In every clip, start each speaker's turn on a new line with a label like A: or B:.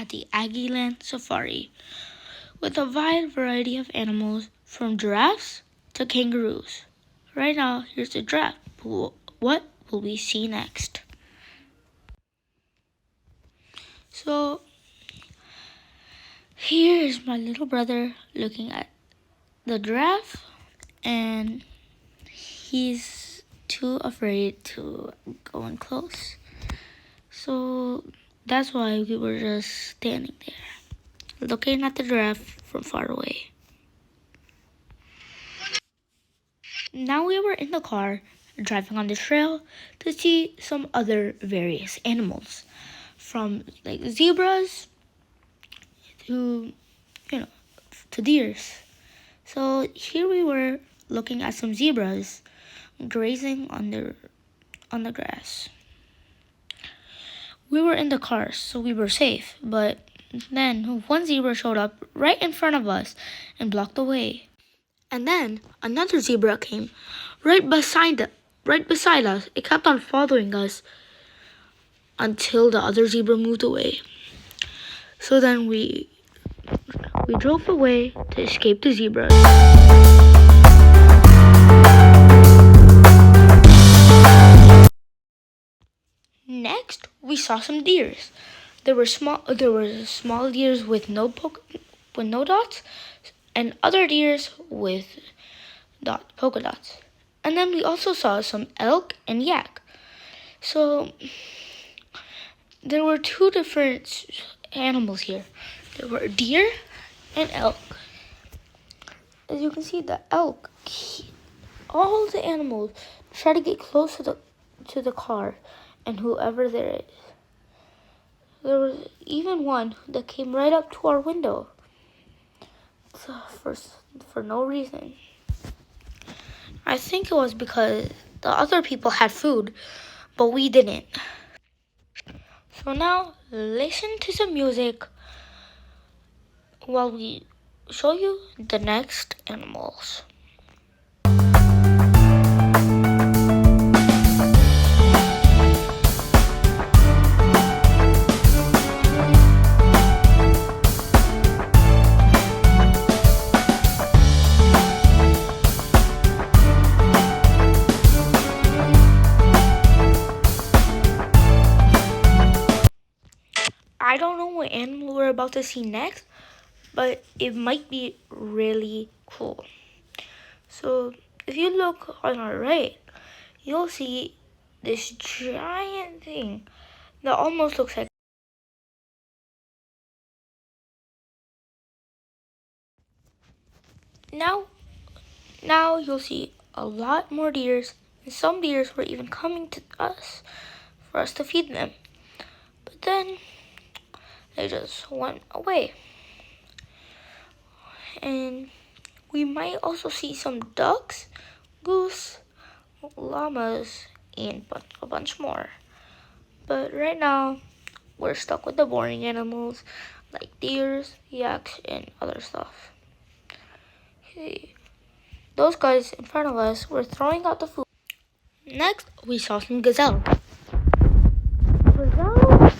A: at the Aggieland Safari with a wide variety of animals from giraffes to kangaroos. Right now, here's the giraffe. What will we see next? So, here is my little brother looking at the giraffe, and he's too afraid to go in close. So that's why we were just standing there, looking at the giraffe from far away. Now we were in the car, driving on the trail to see some other various animals, from like zebras to, to deers. So here we were looking at some zebras grazing on the grass. We were in the car, so we were safe, but then one zebra showed up right in front of us and blocked the way. And then another zebra came right beside us. It kept on following us until the other zebra moved away. So then we drove away to escape the zebras. Next, we saw some deers. There were small deers with no dots, and other deers with polka dots. And then we also saw some elk and yak. So there were two different animals here. There were deer and elk. As you can see, the elk, all the animals try to get close to the car and whoever there is. There was even one that came right up to our window. So for no reason. I think it was because the other people had food, but we didn't. So now, listen to some music while we show you the next animals. I don't know what animal we're about to see next, but it might be really cool. So if you look on our right, you'll see this giant thing that almost looks like. Now you'll see a lot more deers, and some deers were even coming to us for us to feed them. But then they just went away. And we might also see some ducks, goose, llamas, and a bunch more. But right now, we're stuck with the boring animals like deers, yaks, and other stuff. Okay. Those guys in front of us were throwing out the food. Next, we saw some gazelle. Gazelle,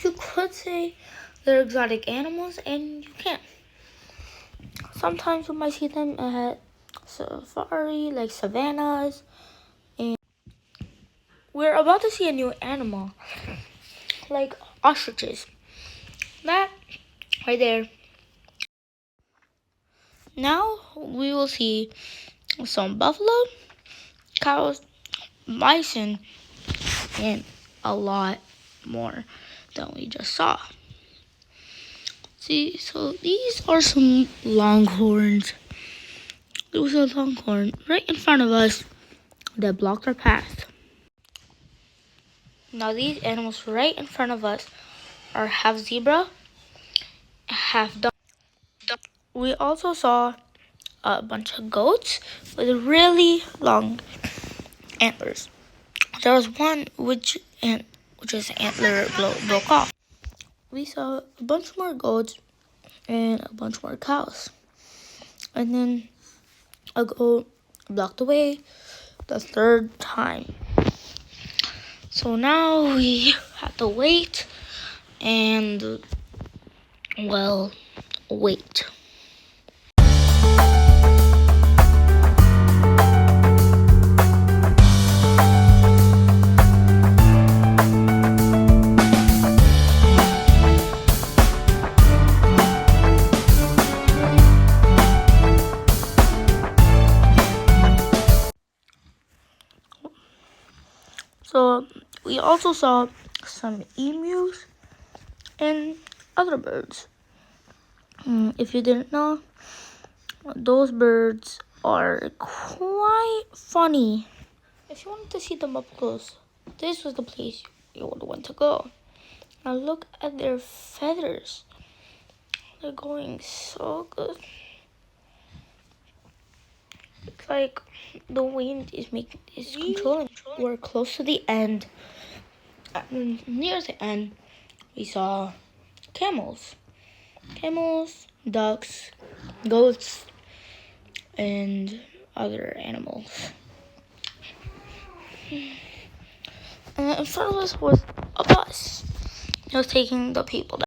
A: you could say they're exotic animals, and you can. Sometimes you might see them at safari, like savannas, and we're about to see a new animal, like ostriches. That right there. Now we will see some buffalo, cows, bison, and a lot more than we just saw. See, so these are some longhorns. There was a longhorn right in front of us that blocked our path. Now these animals right in front of us are half zebra, half duck. We also saw a bunch of goats with really long antlers. There was one which his antler broke off. We saw a bunch more goats and a bunch more cows. And then a goat blocked the way the third time. So now we have to wait and Well, wait. So we also saw some emus and other birds. If you didn't know, those birds are quite funny. If you wanted to see them up close, this was the place you would want to go. Now look at their feathers. They're going so good. It's like the wind is controlling. We're close to the end. Near the end, we saw camels, ducks, goats, and other animals. And in front of us was a bus. It was taking the people down.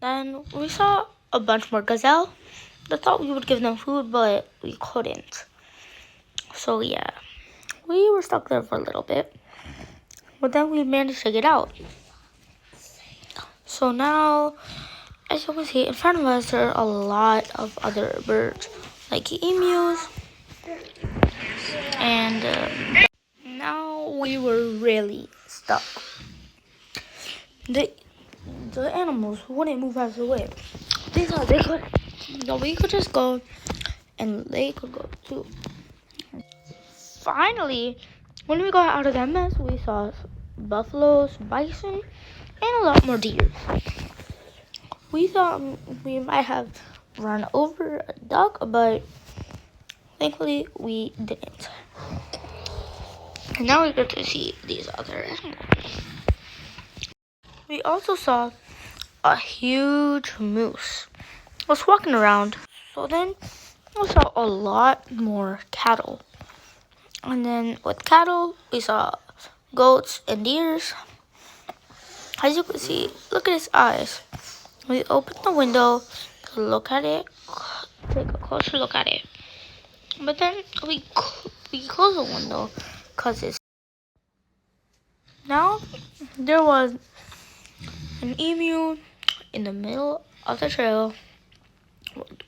A: Then we saw a bunch more gazelle. I thought we would give them food, but we couldn't. So yeah, we were stuck there for a little bit. But then we managed to get out. So now, as you can see, in front of us there are a lot of other birds, like emus. And now we were really stuck. The animals wouldn't move out of the way. They thought they could. No, we could just go, and they could go too. Finally, when we got out of that mess, we saw buffaloes, bison, and a lot more deer. We thought we might have run over a duck, but thankfully we didn't. And now we get to see these other animals. We also saw a huge moose. It was walking around. So then we saw a lot more cattle. And then with cattle, we saw goats and deers. As you can see, look at his eyes. We opened the window to look at it, take a closer look at it. But then we closed the window because it's... Now, there was an emu in the middle of the trail,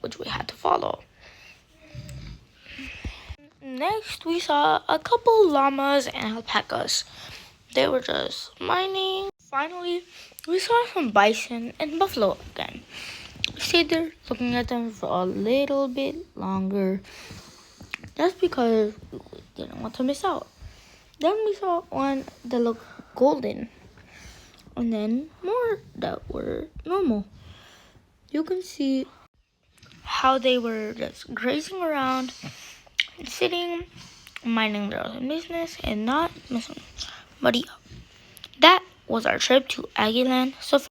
A: which we had to follow. Next, we saw a couple llamas and alpacas. They were just mining. Finally, we saw some bison and buffalo again. We stayed there looking at them for a little bit longer. That's because we didn't want to miss out. Then we saw one that looked golden. And then more that were normal. You can see how they were just grazing around and sitting, minding their own business, and not messing somebody up. That was our trip to Aggieland so far.